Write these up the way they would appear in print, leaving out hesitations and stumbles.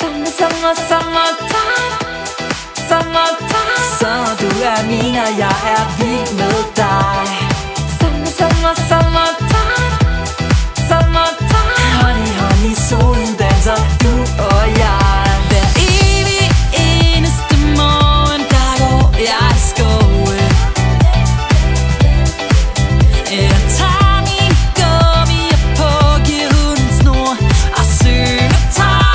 Summertime, summertime. Så du min, og jeg vild med dig. Summertime, summertime. Honey, solen danser, du og jeg. Hver evig eneste morgen, der går jeg i skoven. Jeg tager min gummier på, giver hunden snor og synger tar.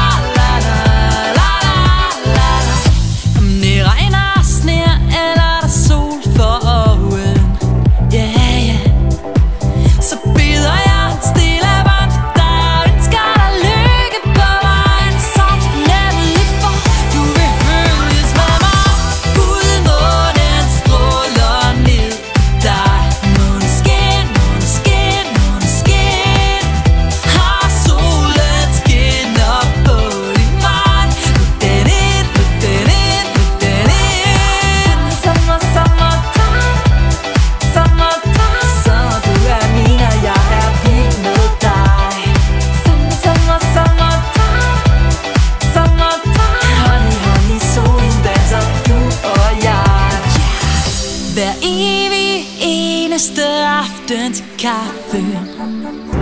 Om det regner, sner eller der sol for oven, så bider jeg stille bånd for dig og ønsker dig lykke på vejen. Så nemlig for du vil følges med mig. Fuldmånen stråler ned på dig. Måneskin, måneskin, måneskin. Har solen skinner på din vej. Put den ind, put den ind, put den ind. Summertime, summertime. Så du min, og jeg vild med dig. Summertime, summertime. Honey, solen danser, du og jeg. Hver evig eneste aften til kaffe.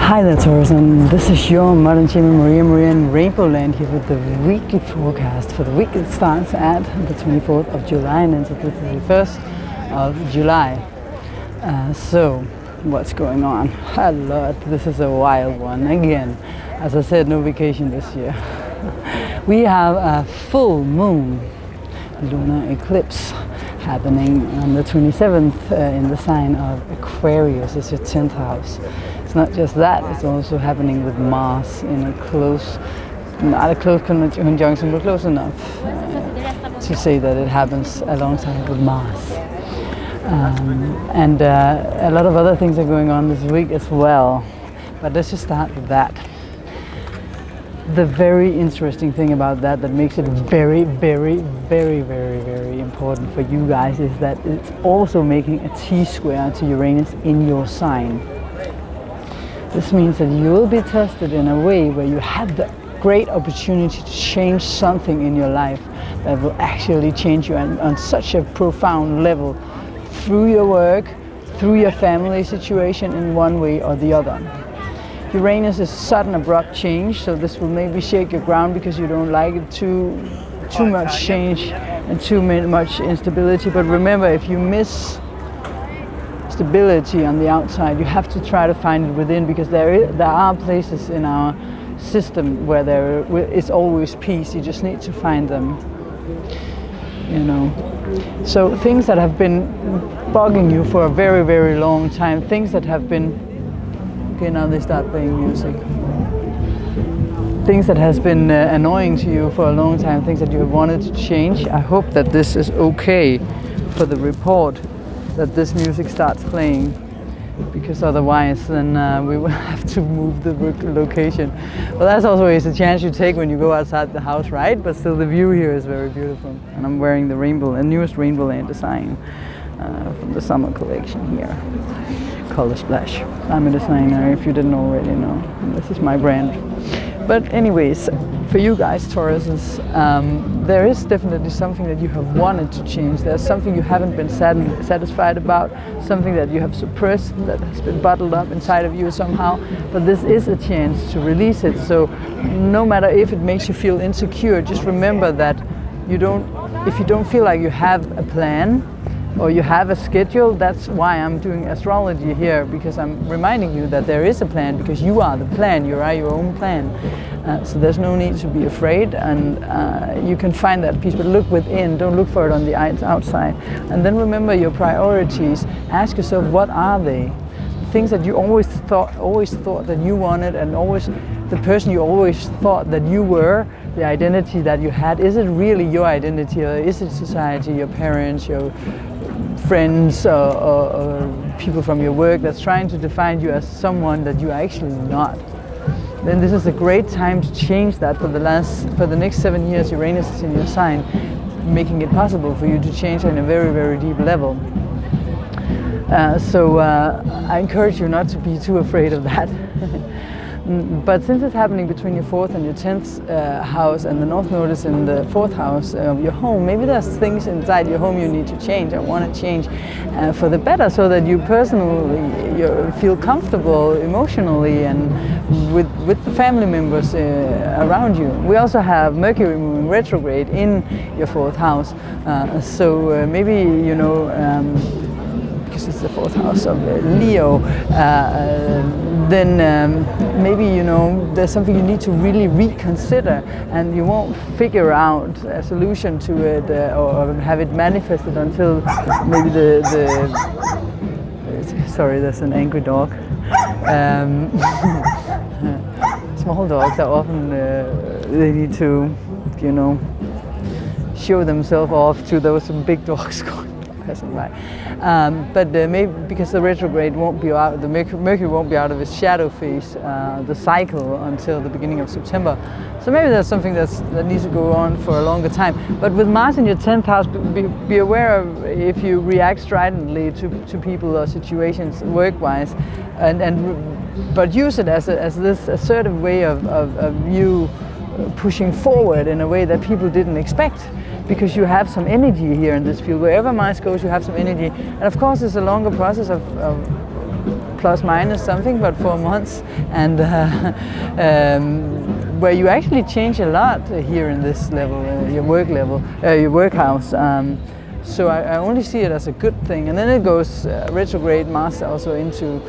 Hi there, Taurus, and this is your modern shaman Maria in RainbowLand here with the weekly forecast for the week that starts at the 24th of July and ends at the 31st of July. So, what's going on? A lot. This is a wild one. Again, as I said, no vacation this year. We have a full moon lunar eclipse happening on the 27th in the sign of Aquarius. It's your 10th house. It's not just that, it's also happening with Mars in a close, not a close conjunction, but close enough to say that it happens alongside with Mars. And a lot of other things are going on this week as well. But let's just start with that. The very interesting thing about that makes it very important for you guys is that it's also making a T-square to Uranus in your sign. This means that you will be tested in a way where you have the great opportunity to change something in your life that will actually change you on such a profound level through your work, through your family situation in one way or the other. Uranus is sudden abrupt change, so this will maybe shake your ground because you don't like it too much change and too much instability. But remember, if you miss stability on the outside, you have to try to find it within, because there are places in our system where there is always peace. You just need to find them, you know. So things that have been bugging you for a very long time, things that have been, okay, now they start playing music. Things that has been annoying to you for a long time, things that you have wanted to change. I hope that this is okay for the report, that this music starts playing, because otherwise then we will have to move the location. Well, that's always a chance you take when you go outside the house, right? But still the view here is very beautiful. And I'm wearing the newest RainbowLand design from the summer collection here. Color Splash. I'm a designer, if you didn't already know. This is my brand. But anyways, for you guys, Tauruses, there is definitely something that you have wanted to change. There's something you haven't been satisfied about, something that you have suppressed, that has been bottled up inside of you somehow. But this is a chance to release it. So no matter if it makes you feel insecure, just remember that if you don't feel like you have a plan, or you have a schedule, that's why I'm doing astrology here, because I'm reminding you that there is a plan, because you are the plan, you are your own plan. So there's no need to be afraid, and you can find that peace, but look within, don't look for it on the outside. And then remember your priorities. Ask yourself, what are they? Things that you always thought that you wanted, and always the person you always thought that you were, the identity that you had, is it really your identity, or is it society, your parents, your friends, or people from your work that's trying to define you as someone that you're actually not? Then this is a great time to change that. For the next 7 years, Uranus is in your sign, making it possible for you to change on a very deep level. So I encourage you not to be too afraid of that. But since it's happening between your 4th and your 10th house, and the North Node is in the 4th house of your home, maybe there's things inside your home you need to change or want to change for the better, so that you personally feel comfortable emotionally and with the family members around you. We also have Mercury moving retrograde in your 4th house, so maybe, you know, because it's the 4th house of Leo, then maybe, you know, there's something you need to really reconsider, and you won't figure out a solution to it or have it manifested until maybe sorry, there's an angry dog. Small dogs are often, they need to, you know, show themselves off to those big dogs passing by. But maybe because the retrograde won't be out, the Mercury won't be out of its shadow phase, the cycle, until the beginning of September. So maybe there's something that needs to go on for a longer time. But with Mars in your 10th house, be aware of if you react stridently to people or situations work-wise, but use it as this assertive way of you pushing forward in a way that people didn't expect, because you have some energy here in this field. Wherever Mars goes, you have some energy. And of course, it's a longer process of plus minus something, but 4 months, and where you actually change a lot here in this level, your work level, your work house. So I only see it as a good thing. And then it goes retrograde Mars also into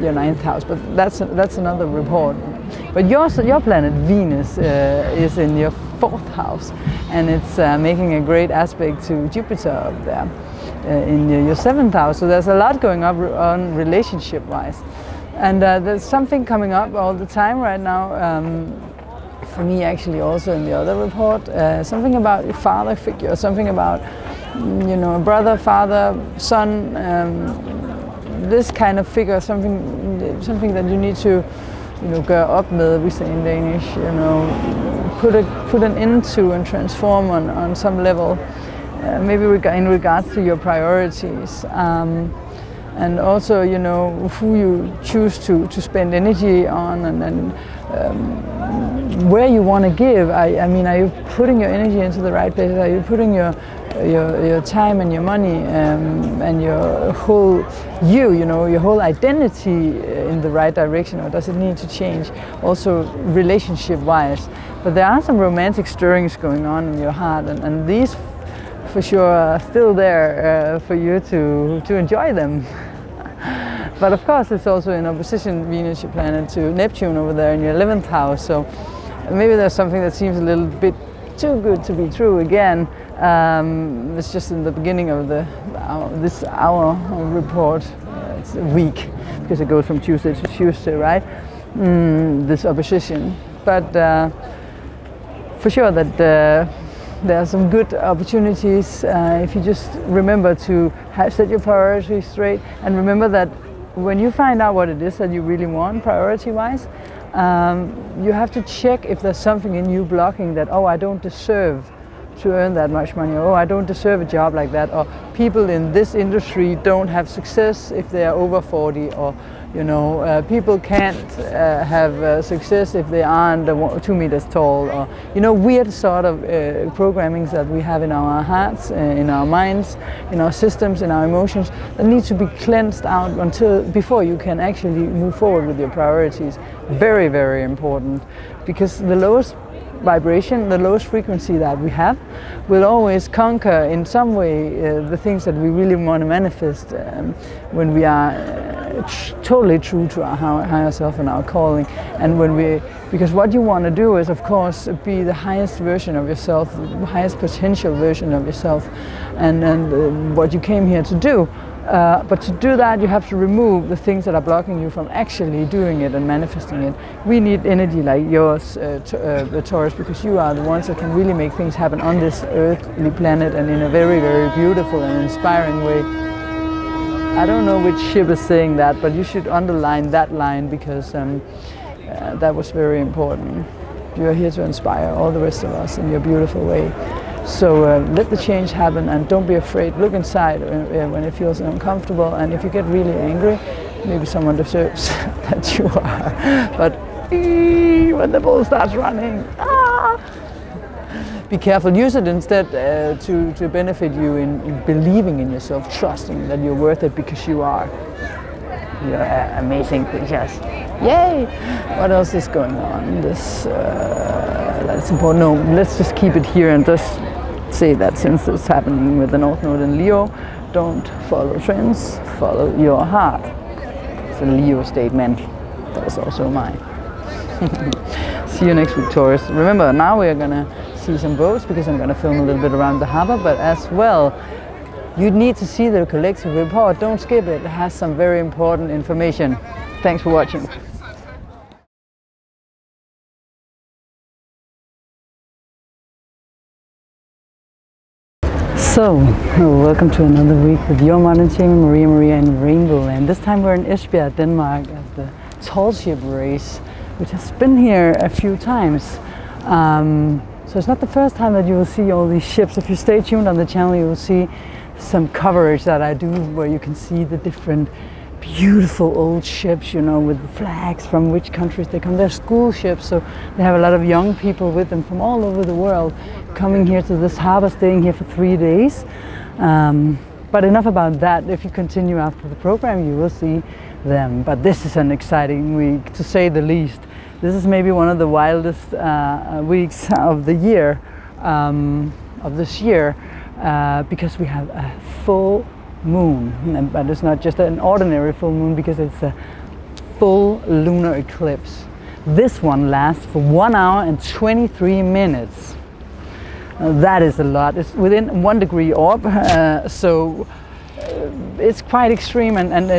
your 9th house, but that's another report. But your planet Venus is in your 4th house, and it's making a great aspect to Jupiter up there in your 7th house. So there's a lot going on relationship-wise, and there's something coming up all the time right now. For me, actually, also in the other report, something about your father figure, something about, you know, a brother, father, son, this kind of figure, something that you need to, you know, gøre op med, we say in Danish, you know, put an end to and transform on some level, maybe in regards to your priorities, and also, you know, who you choose to spend energy on, and where you want to give. I mean, are you putting your energy into the right places? Are you putting your time and your money and your whole you know, your whole identity in the right direction, or does it need to change also relationship-wise? But there are some romantic stirrings going on in your heart, and these for sure are still there for you to enjoy them. But of course, it's also in opposition, Venus, your planet, to Neptune over there in your 11th house. So maybe there's something that seems a little bit too good to be true again. It's just in the beginning of this hour report. It's a week, because it goes from Tuesday to Tuesday, right? This opposition. But for sure that there are some good opportunities if you just remember to set your priorities straight, and remember that when you find out what it is that you really want priority-wise, you have to check if there's something in you blocking that. Oh, I don't deserve to earn that much money. Oh, I don't deserve a job like that. Or people in this industry don't have success if they are over 40. Or, you know, people can't have success if they aren't 2 meters tall. Or, you know, weird sort of programmings that we have in our hearts, in our minds, in our systems, in our emotions, that need to be cleansed out before you can actually move forward with your priorities. Very, very important, because the lowest vibration, the lowest frequency that we have, will always conquer in some way the things that we really want to manifest when we are totally true to our higher self and our calling. And because what you want to do is, of course, be the highest version of yourself, the highest potential version of yourself, and what you came here to do. But to do that, you have to remove the things that are blocking you from actually doing it and manifesting it. We need energy like yours, the Taurus, because you are the ones that can really make things happen on this earthly planet, and in a very, very beautiful and inspiring way. I don't know which ship is saying that, but you should underline that line, because that was very important. You are here to inspire all the rest of us in your beautiful way. So let the change happen, and don't be afraid. Look inside when it feels uncomfortable, and if you get really angry, maybe someone deserves that you are. But when the bull starts running, be careful. Use it instead to benefit you in believing in yourself, trusting that you're worth it because you are. You're amazing creatures. Yay! What else is going on? This that's important. No, let's just keep it here and just say that since it's happening with the North Node in Leo, don't follow trends, follow your heart. It's a Leo statement. That is also mine. See you next week, Taurus. Remember, now we are gonna see some boats because I'm gonna film a little bit around the harbor, but as well, you need to see the collective report. Don't skip it. It has some very important information. Thanks for watching. So, welcome to another week with your modern shaman, Maria in RainbowLand. This time we're in Esbjerg, Denmark at the tall ship race, which has been here a few times. So it's not the first time that you will see all these ships. If you stay tuned on the channel, you will see some coverage that I do where you can see the different beautiful old ships, you know, with flags from which countries they come. They're school ships, so they have a lot of young people with them from all over the world coming here to this harbor, staying here for 3 days. But enough about that. If you continue after the program, you will see them. But this is an exciting week, to say the least. This is maybe one of the wildest weeks of the year, of this year, because we have a full moon, but it's not just an ordinary full moon because it's a full lunar eclipse. This one lasts for 1 hour and 23 minutes. That is a lot. It's within 1 degree orb, so it's quite extreme, and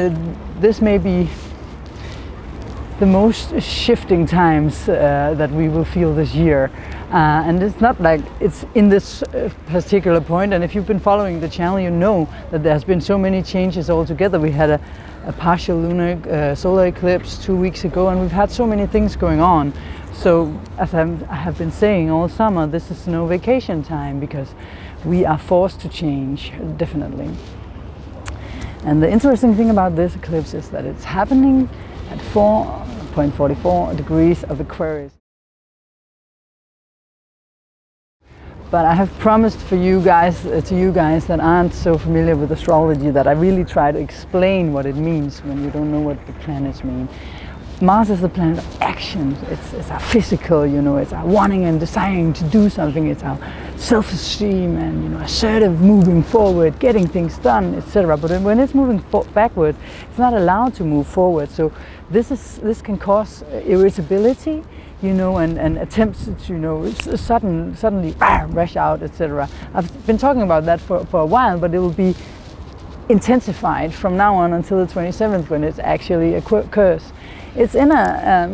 this may be the most shifting times that we will feel this year. And it's not like it's in this particular point, and if you've been following the channel, you know that there's been so many changes altogether. We had a partial lunar solar eclipse 2 weeks ago, and we've had so many things going on. So as I have been saying all summer, this is no vacation time because we are forced to change, definitely. And the interesting thing about this eclipse is that it's happening at 4.44 degrees of Aquarius. But I have promised for you guys, to you guys that aren't so familiar with astrology, that I really try to explain what it means when you don't know what the planets mean. Mars is the planet of action. It's our physical, you know, it's our wanting and desiring to do something. It's our self-esteem and, you know, assertive moving forward, getting things done, etc. But when it's moving backwards, it's not allowed to move forward. So this can cause irritability, you know, and attempts to, you know, suddenly rush out, etc. I've been talking about that for a while, but it will be intensified from now on until the 27th when it actually occurs. It's in a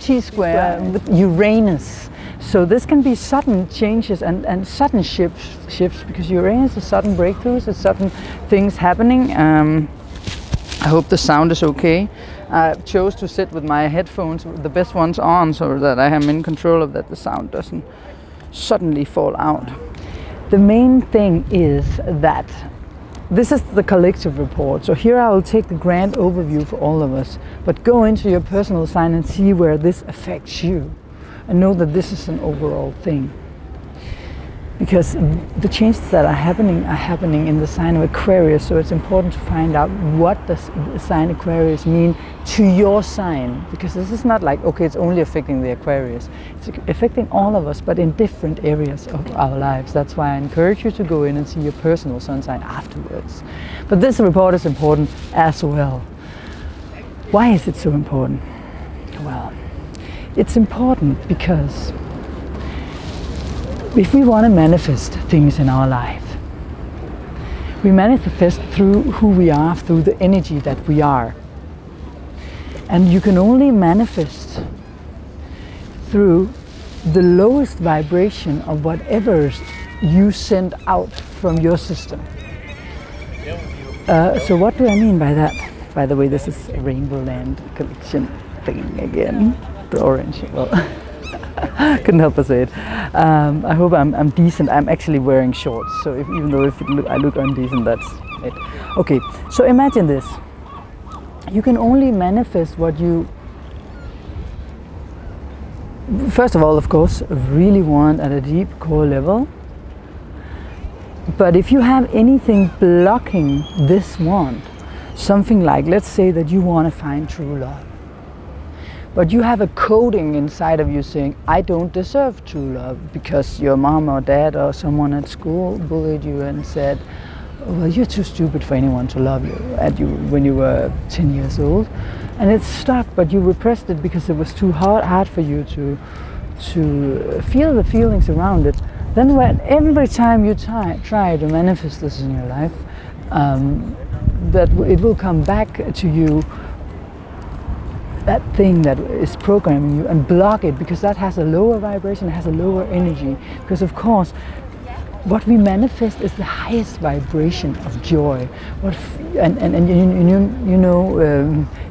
T-square with Uranus. So this can be sudden changes and sudden shifts because Uranus is sudden breakthroughs, it's sudden things happening. I hope the sound is okay. I chose to sit with my headphones, the best ones on, so that I am in control of that the sound doesn't suddenly fall out. The main thing is that this is the collective report. So here I will take the grand overview for all of us, but go into your personal sign and see where this affects you. And know that this is an overall thing. Because the changes that are happening in the sign of Aquarius, so it's important to find out what does the sign Aquarius mean to your sign. Because this is not like, okay, it's only affecting the Aquarius. It's affecting all of us, but in different areas of our lives. That's why I encourage you to go in and see your personal sun sign afterwards. But this report is important as well. Why is it so important? Well, it's important because if we want to manifest things in our life, we manifest through who we are, through the energy that we are. And you can only manifest through the lowest vibration of whatever you send out from your system. So what do I mean by that? By the way, this is a RainbowLand collection thing again. The orange. Well, couldn't help but say it. I hope I'm decent. I'm actually wearing shorts, so even though I look undecent, that's it. Okay, so imagine this. you can only manifest what you, first of all, of course, really want at a deep core level. But if you have anything blocking this want, something like, let's say that you want to find true love, but you have a coding inside of you saying, I don't deserve true love, because your mom or dad or someone at school bullied you and said, well, you're too stupid for anyone to love you when you were 10 years old. And it's stuck, but you repressed it because it was too hard for you to feel the feelings around it. Then every time you try to manifest this in your life, that it will come back to you, that thing that is programming you, and block it, because that has a lower vibration, it has a lower energy. Because of course, what we manifest is the highest vibration of joy. You know,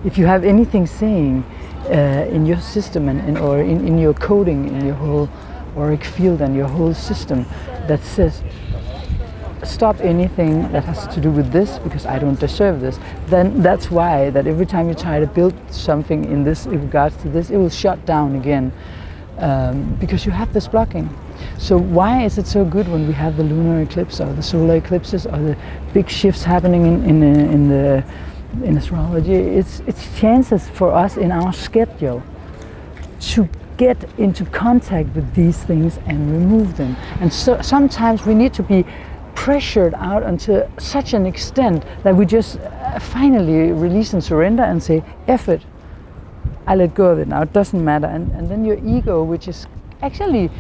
if you have anything saying in your system or in your coding, in your whole auric field and your whole system, that says, stop anything that has to do with this because I don't deserve this, then that's why that every time you try to build something in regards to this, it will shut down again, because you have this blocking. So why is it so good when we have the lunar eclipse or the solar eclipses or the big shifts happening in astrology? It's chances for us in our schedule to get into contact with these things and remove them. And so sometimes we need to be pressured out until such an extent that we just finally release and surrender and say, F it, I let go of it now, it doesn't matter. And then your ego, which is actually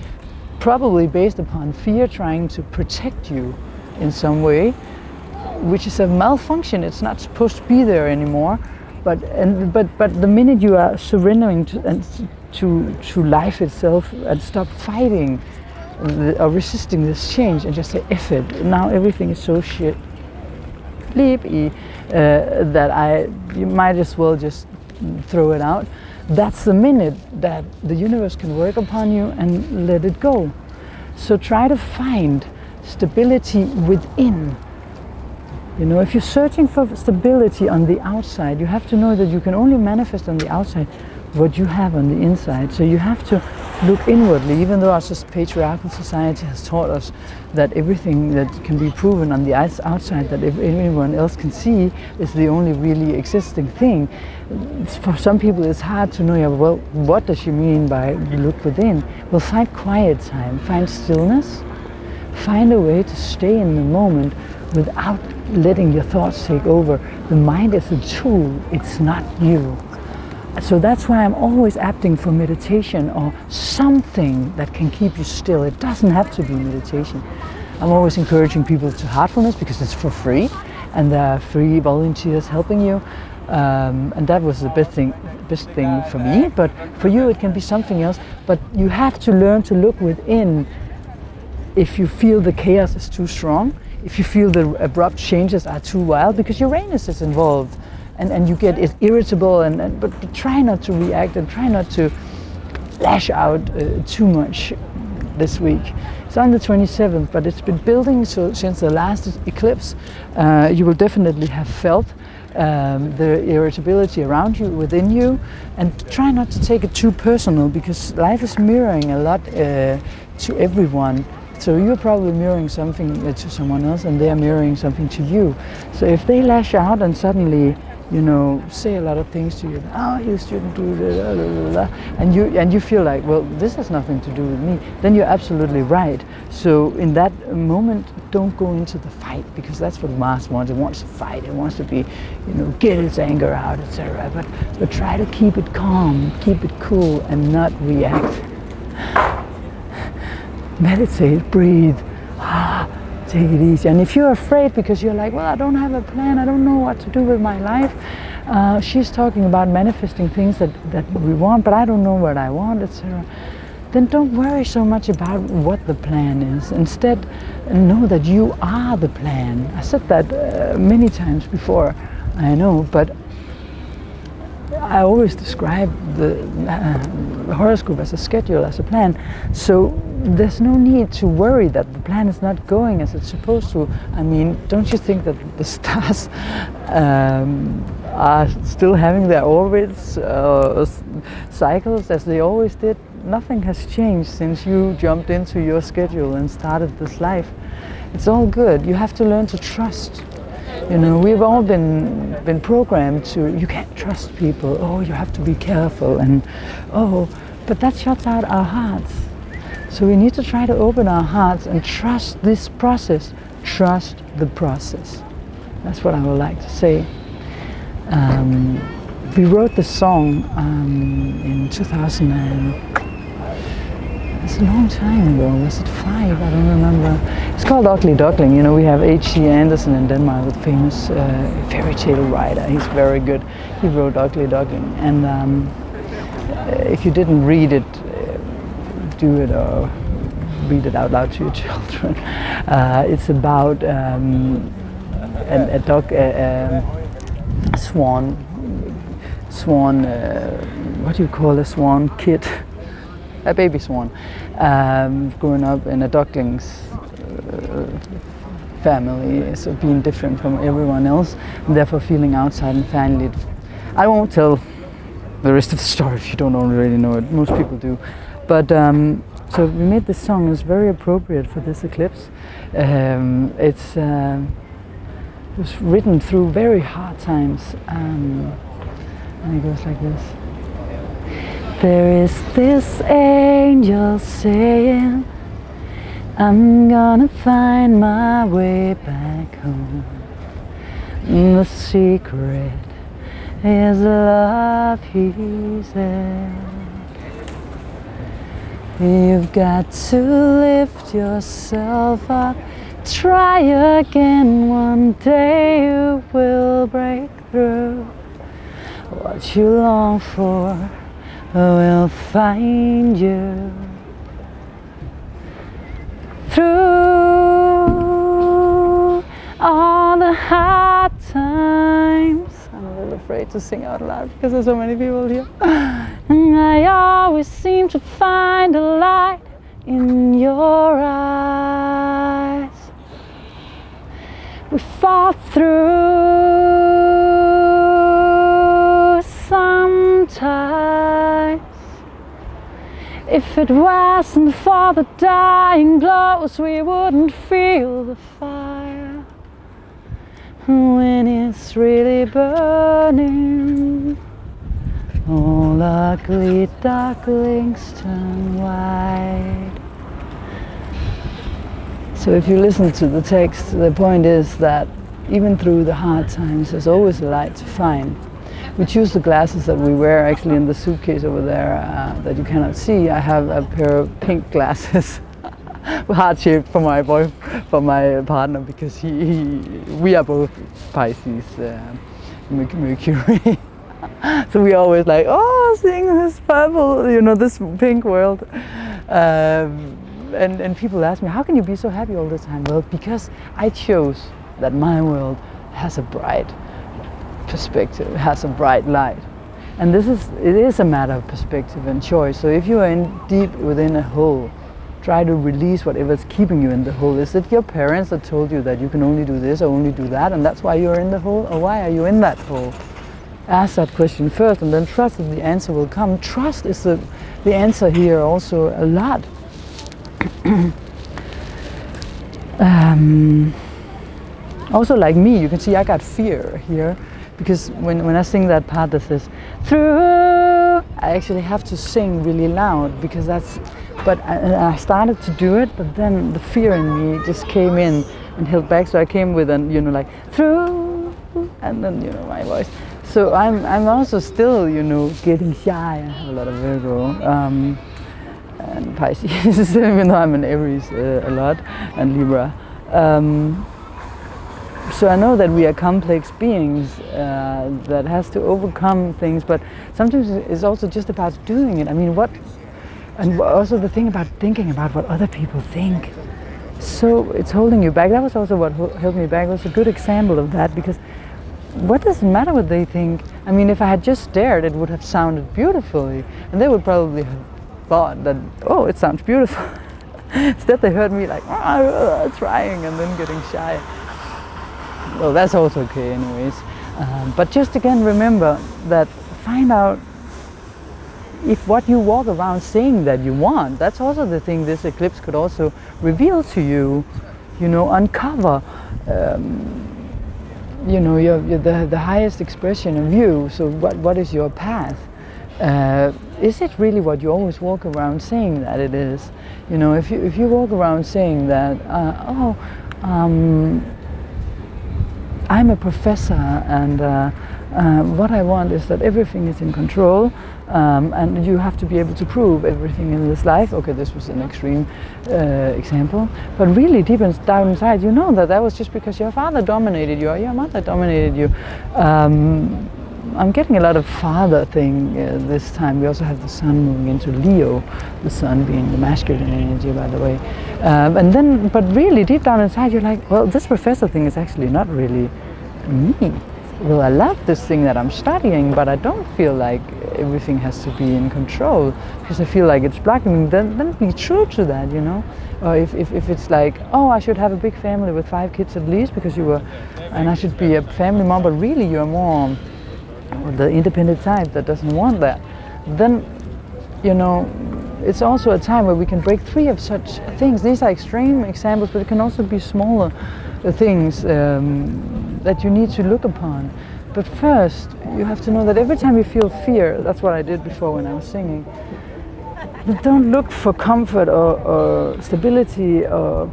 probably based upon fear, trying to protect you in some way, which is a malfunction. It's not supposed to be there anymore. But the minute you are surrendering to life itself and stop fighting or resisting this change and just say, F it, now everything is so shit, that you might as well just throw it out. That's the minute that the universe can work upon you and let it go. So try to find stability within. You know, if you're searching for stability on the outside, you have to know that you can only manifest on the outside what you have on the inside. So you have to look inwardly, even though our patriarchal society has taught us that everything that can be proven on the outside, that if anyone else can see, is the only really existing thing. For some people it's hard to know, yeah, well, what does she mean by look within? Well, find quiet time, find stillness, find a way to stay in the moment without letting your thoughts take over. The mind is a tool, it's not you. So that's why I'm always opting for meditation or something that can keep you still. It doesn't have to be meditation. I'm always encouraging people to heartfulness because it's for free and there are free volunteers helping you. And that was the best thing for me, but for you it can be something else. But you have to learn to look within if you feel the chaos is too strong, if you feel the abrupt changes are too wild, because Uranus is involved. And you get irritable, but try not to react and try not to lash out too much this week. It's on the 27th, but it's been building since the last eclipse. You will definitely have felt the irritability around you, within you, and try not to take it too personal, because life is mirroring a lot to everyone. So you're probably mirroring something to someone else and they're mirroring something to you. So if they lash out and suddenly, you know, say a lot of things to you, oh, you shouldn't do that, and you feel like, well, this has nothing to do with me, then you're absolutely right. So in that moment, don't go into the fight, because that's what Mars wants. It wants to fight, it wants to be, you know, get its anger out, etc. But try to keep it calm, keep it cool, and not react. Meditate, breathe. Take it easy. And if you're afraid because you're like, well, I don't have a plan, I don't know what to do with my life. She's talking about manifesting things that we want, but I don't know what I want, etc. Then don't worry so much about what the plan is. Instead, know that you are the plan. I said that many times before, I know, but I always describe the horoscope as a schedule, as a plan. So there's no need to worry that the plan is not going as it's supposed to. I mean, don't you think that the stars are still having their orbits, cycles as they always did. Nothing has changed since you jumped into your schedule and started this life. It's all good. You have to learn to trust. You know, we've all been programmed to, you can't trust people, oh, you have to be careful, and oh, but that shuts out our hearts. So we need to try to open our hearts and trust this process, trust the process. That's what I would like to say. We wrote the song in 2000 it's a long time ago, was it 5? I don't remember. It's called Ugly Duckling. You know, we have H.C. Andersen in Denmark, the famous fairy tale writer. He's very good. He wrote Ugly Duckling. And if you didn't read it, do it or read it out loud to your children. It's about a swan, what do you call a swan kid? A baby swan, growing up in a duckling's family, so being different from everyone else, and therefore feeling outside and finding it. I won't tell the rest of the story if you don't already know it. Most people do. But so we made this song. It's very appropriate for this eclipse. It was written through very hard times, and it goes like this. There is this angel saying, I'm gonna find my way back home. The secret is love, he said. You've got to lift yourself up, try again, one day you will break through. What you long for will find you. Through all the hard times. I'm a little afraid to sing out loud because there's so many people here. And I always seem to find a light in your eyes. We fought through sometimes. If it wasn't for the dying glows, we wouldn't feel the fire when it's really burning. All ugly ducklings turn white. So if you listen to the text, the point is that even through the hard times, there's always a light to find. We choose the glasses that we wear actually in the suitcase over there that you cannot see. I have a pair of pink glasses, heart-shaped for my partner, because we are both Pisces, Mercury. So we always like, oh, seeing this purple, you know, this pink world. And people ask me, how can you be so happy all the time? Well, because I chose that my world has a bright perspective, has a bright light. And it is a matter of perspective and choice. So if you are deep within a hole, try to release whatever's keeping you in the hole. Is it your parents that told you that you can only do this or only do that, and that's why you're in the hole? Or why are you in that hole? Ask that question first and then trust that the answer will come. Trust is the answer here also a lot. Also, like me, you can see I got fear here, because when I sing that part that says through, I actually have to sing really loud, because that's, but I started to do it, but then the fear in me just came in and held back, so I came with an, you know, like through, and then, you know, my voice. So I'm also still, you know, getting shy. I have a lot of Virgo and Pisces, even though I'm an Aries a lot, and Libra. So I know that we are complex beings that has to overcome things, but sometimes it's also just about doing it. I mean, and also the thing about thinking about what other people think. So it's holding you back. That was also what held me back. It was a good example of that, because what does it matter what they think? I mean, if I had just stared, it would have sounded beautifully, and they would probably have thought that, oh, it sounds beautiful. Instead, they heard me like, trying and then getting shy. Well, that's also okay anyways. But just again, remember that, find out if what you walk around saying that you want, that's also the thing this eclipse could also reveal to you, you know, uncover, you know, the highest expression of you. So what is your path? Is it really what you always walk around saying that it is? You know, if you walk around saying that, I'm a professor and what I want is that everything is in control, and you have to be able to prove everything in this life. Okay, this was an extreme example, but really deep down inside, you know that was just because your father dominated you or your mother dominated you. I'm getting a lot of father thing this time. We also have the sun moving into Leo, the sun being the masculine energy, by the way. And then, but really deep down inside, you're like, well, this professor thing is actually not really me. Well, I love this thing that I'm studying, but I don't feel like everything has to be in control because I feel like it's blocking me. Then be true to that, you know. Or if it's like, oh, I should have a big family with 5 kids at least because you were, and I should be a family mom, but really you're more the independent type that doesn't want that, then, you know, it's also a time where we can break free of such things. These are extreme examples, but it can also be smaller things that you need to look upon. But first, you have to know that every time you feel fear, that's what I did before when I was singing, don't look for comfort or stability or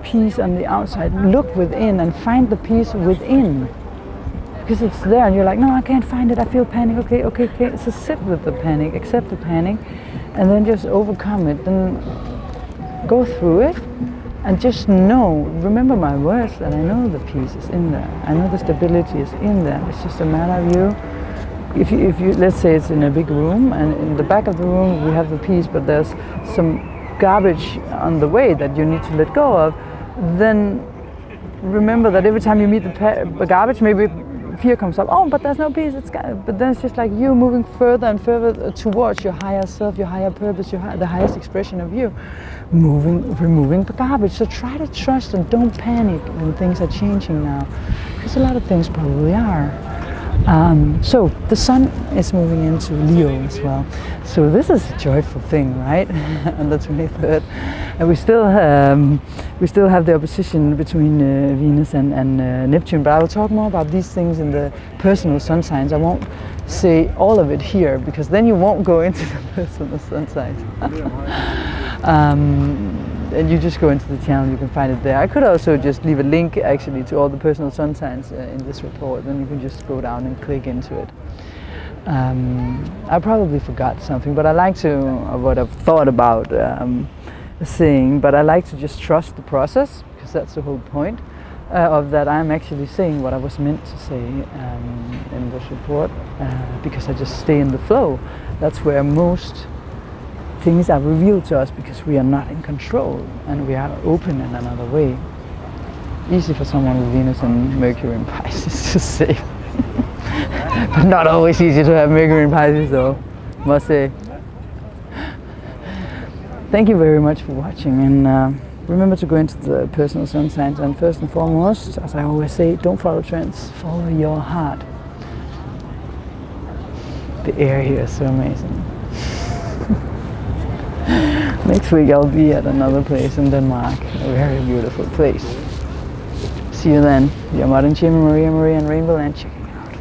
peace on the outside. Look within and find the peace within. Because it's there and you're like, no, I can't find it, I feel panic, okay. So sit with the panic, accept the panic, and then just overcome it. Then go through it and just know, remember my words, that I know the peace is in there. I know the stability is in there. It's just a matter of you. If you, let's say it's in a big room and in the back of the room we have the peace, but there's some garbage on the way that you need to let go of, then remember that every time you meet the garbage, maybe fear comes up, oh, but there's no peace, but then it's just like you moving further and further towards your higher self, your higher purpose, the highest expression of you, removing the garbage. So try to trust and don't panic when things are changing now, because a lot of things probably are. So the sun is moving into Leo as well. So this is a joyful thing, right? On the 23rd. And we still have the opposition between Venus and Neptune, but I will talk more about these things in the personal sun signs. I won't say all of it here, because then you won't go into the personal sun signs. And you just go into the channel, you can find it there. I could also just leave a link actually to all the personal sun signs in this report, then you can just go down and click into it. I probably forgot something, but I like to, what I've thought about saying, but I like to just trust the process, because that's the whole point of that. I'm actually saying what I was meant to say in this report, because I just stay in the flow. That's where most things are revealed to us, because we are not in control and we are open in another way. Easy for someone with Venus and Mercury in Pisces to say. But not always easy to have Mercury in Pisces, though, must say. Thank you very much for watching, and remember to go into the personal sun signs, and first and foremost, as I always say, don't follow trends, follow your heart. The air here is so amazing. Next week I'll be at another place in Denmark, a very beautiful place. See you then. Your modern shaman Maria and RainbowLand checking out.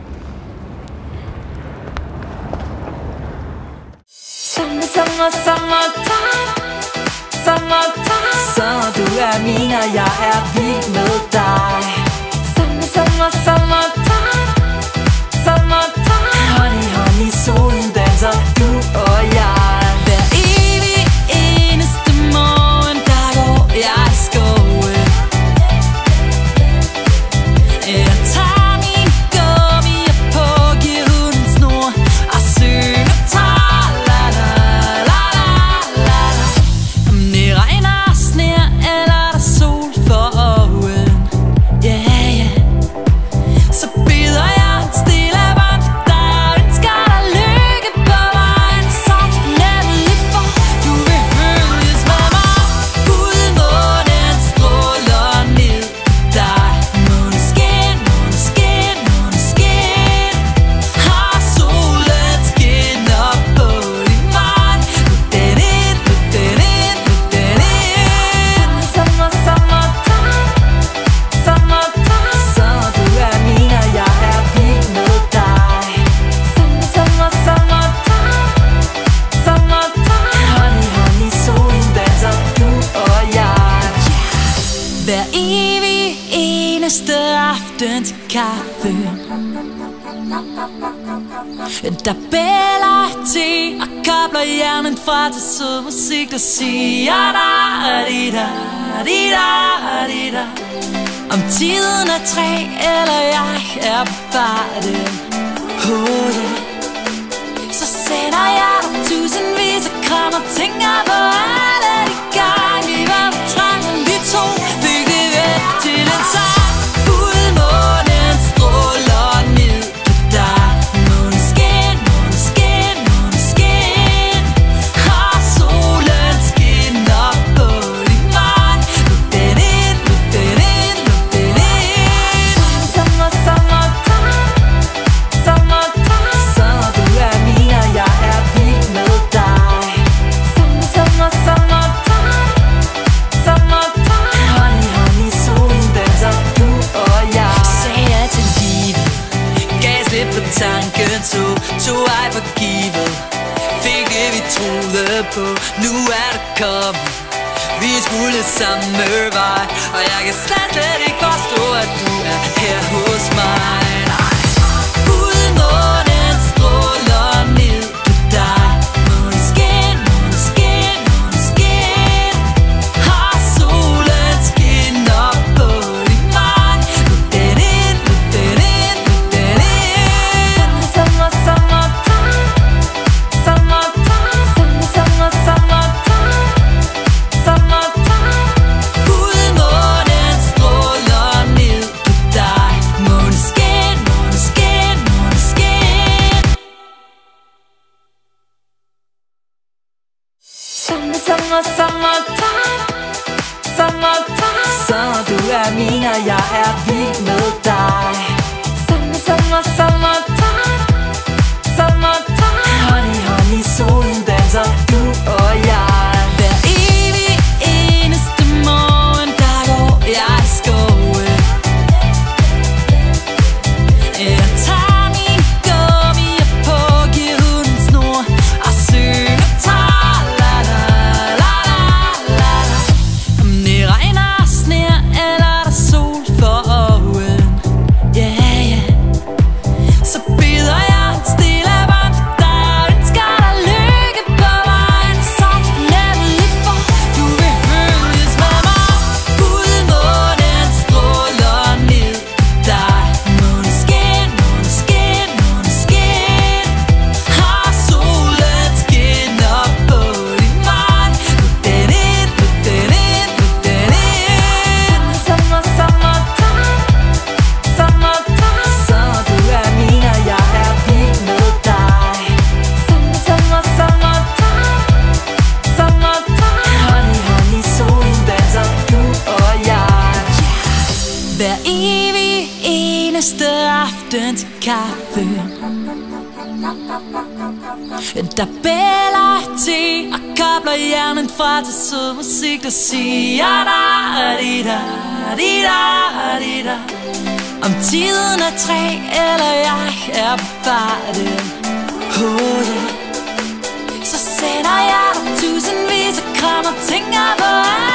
Summer, du min, og jeg vild med dig. Summertime, honey, solen danser, du og jeg. Hver evig eneste morgen, der går jeg i skoven. Jeg tager min gummier på, giver hunden snor og synger tar, la la la la la. Om det regner, sner eller der sol for oven, yeah, yeah. Så aften til kaffe. Der bæller te og kobler hjernen fra til sød musik, der siger da-di-da-di-da-di-da. Om tiden er 3, eller jeg er på farten. Oh yeah. Så sender jeg dig tusindvis af kram og tænker på alle de gange vi var på trangen. Vi to fik det væk til en sang. Fuldmånen stråler ned på dig. Måneskin, måneskin, måneskin. Og solen skinner på din mand. Luk den ind, luk den ind, luk den ind. Sommer, sommertime, sommertime. Sommer, du er min og jeg er vild med dig. Sommer, sommer, sommertime, sommertime. Honey, honey, solen danser, du og jeg. Sagde jeg til livet, gav slip på tanken, tog ej for givet. Fik det vi troede på, nu er det kommet. Vi skulle samme vej, og jeg kan slet ikke forstå, at du er her hos mig. Fuldmånen stråler ned på dig. Måneskin, måneskin, måneskin. Og solen skinner på din mand. Luk den ind, luk den ind, luk den ind. Sommer, sommertime, sommertime. Sommer, sommertime, sommertime. Fuldmånen stråler ned på dig. Måneskin, måneskin, måneskin. Sommer, sommer, sommertime, sommertime. Sommer, du er min og jeg er vild med dig. Sommer, sommer, sommertime, sommertime. Honey, honey, solen danser, du og jeg. Hver evig eneste morgen, der går jeg i skoven. Jeg tager min gummier på, giver hunden snor og synger tra-la-la-la-la-la. Om det regner og sner, eller der er sol for øjen, yeah, yeah. Så bider jeg en stille bånd for dig og ønsker dig lykke på vejen. Sådan er det lige for, du vil følges med mig. Fuldmånen stråler ned på dig. Måneskin, måneskin, måneskin. Og solen skinner på din mand. Luk den ind, luk den ind, luk den ind. Sommer, sommertime, sommertime. Sommer, du er min og jeg er vild med dig. Sommer, sommer, sommertime, sommertime. Honey, honey, solen danser, du og jeg. Hver evig eneste aften til kaffe. Der bæller te og kobler hjernen fra til sød musik, der siger da-di-da-di-da-di-da. Om tiden er 3, eller jeg er på farten. Oh yeah. Så sender jeg dig tusindvis af kram og tænker på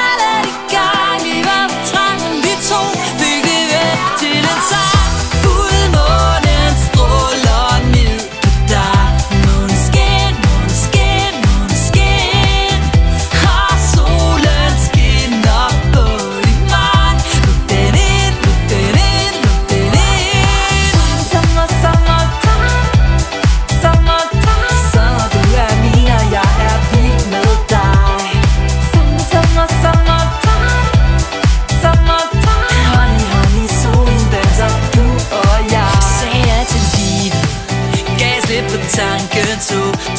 alle de gange vi var på trangen. Vi to fik det væk til en sang. Fuldmånen stråler ned på dig. Måneskin, måneskin, måneskin. Og solen skinner på din mand. Luk den ind, luk den ind, luk den ind. Sommer, sommertime, sommertime. Sommer, du er min og jeg er vild med dig. Sommer, sommer, sommertime, sommertime. Honey, honey, solen danser, du og jeg. Sagde jeg til livet, gav slip på tanken,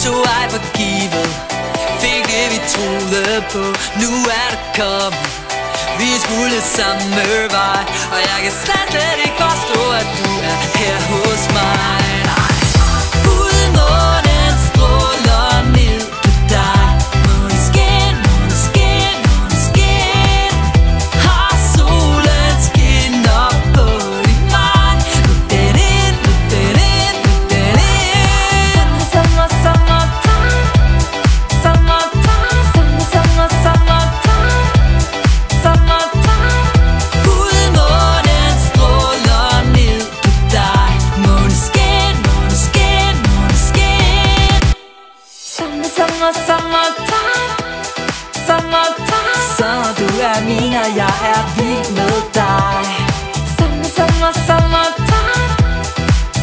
tog ej for givet. Fik det vi troede på, nu er det kommet. Vi skulle samme vej, og jeg kan slet ikke forstå, at du er her hos mig. Fuldmånen stråler ned på dig. Måneskin, måneskin, måneskin. Og solen skinner på din mand. Luk den ind, luk den ind, luk den ind. Sommer, sommertime, sommertime. Sommer, sommer, sommertime, sommertime. Fuldmånen stråler er min, og jeg er vild med dig. Sommer, sommer, sommertime,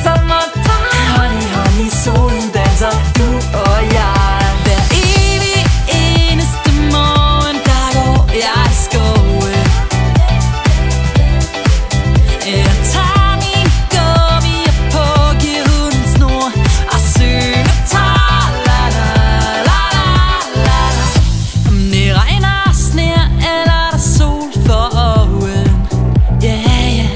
sommertime. Honey, honey, solen danser, du og jeg. Hver evig eneste morgen, der går jeg i skoven. Jeg tager min gummier på, giver hunden snor og synger tar, la la la la la. Om det regner og sner, eller der sol for øjen, yeah, yeah.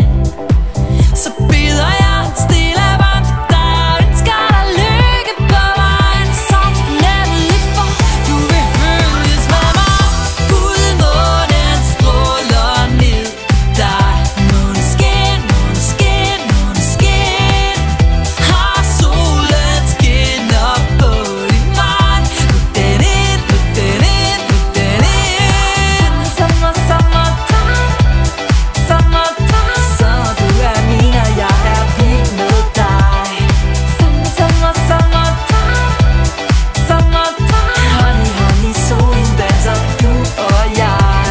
Så bider jeg et stille bånd for dig og ønsker dig lykke på vejen. Sådan er det lige for, du vil følges med mig. Fuldmånen stråler ned på dig. Måneskin, måneskin, måneskin. Har solen skinner på din vej. Luk den ind, luk den ind, luk den ind. Sommer, sommer, sommertime, sommertime. Så du er min, og jeg er vild med dig. Sommer, sommer, sommertime, sommertime. Honey, honey, solen danser, du og jeg.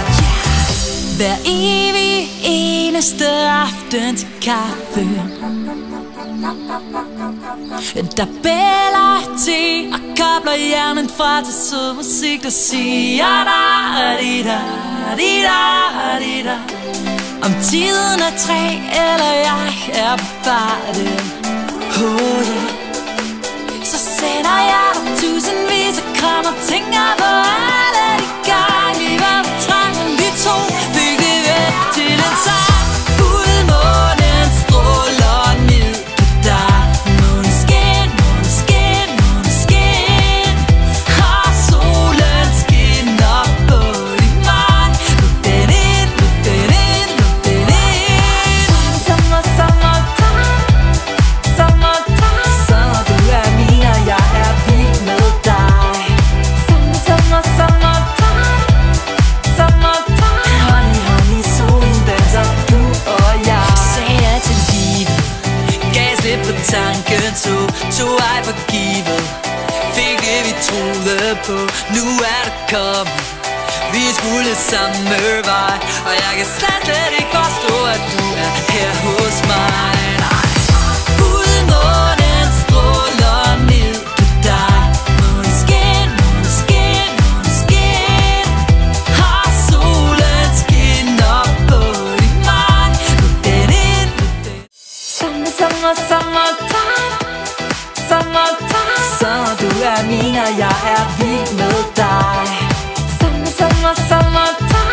Hver evig eneste aften til kaffe, der bæller te og kobler hjernen fra til sød musik, der siger da-di-da-di-da-di-da-di-da. Om tiden er 3, eller jeg er på farten, oh yeah. Så sender jeg dig tusindvis af kram og tænker på alle de gange vi var på trangen. Vi to fik det væk til en sang. Fuldmånen stråler ned på dig. Måneskin, måneskin, måneskin. Har solen skinner på din vej. Luk den ind, luk den ind, luk den ind. Sommer, sommertime, sommertime. Så du er min, og jeg er vild med dig. Sommer, sommer, sommertime, sommertime. Honey, honey, solen danser, du og jeg. Sagde ja til livet, gav slip på tanken, tog ej for givet. Fik det vi troede på, nu er det kommet. Vi skulle samme vej, og jeg kan slet ikke forstå, at du er her hos mig. Nej. Fuldmånen stråler ned på dig. Måneskin, måneskin, måneskin. Har solen skinner på din vej. Luk den ind, luk den ind. Sommer, sommer, sommertime, sommertime. Så du er min, og jeg er vild med dig. Sommer, sommer, sommertime.